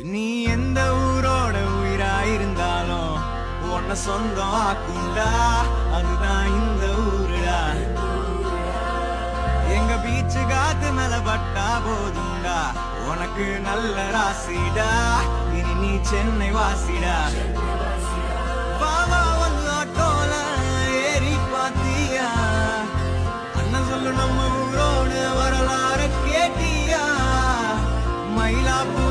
நீ எந்த ஊரோட உயிராயிருந்தாலும் உன்னை சொந்தம் ஆக்குண்டா, அதுதான் இந்த ஊருடா. எங்க பீச்சு காத்து மேல பட்டா போதுண்டா, உனக்கு நல்ல ராசிடா, இனி நீ சென்னை வாசிடா. பாவா வந்து ஆட்டோல ஏறி பாத்தியா, அண்ணன் சொல்லு நம்ம ஊரோட வரலாறு கேட்டியா, மயிலாப்பூர்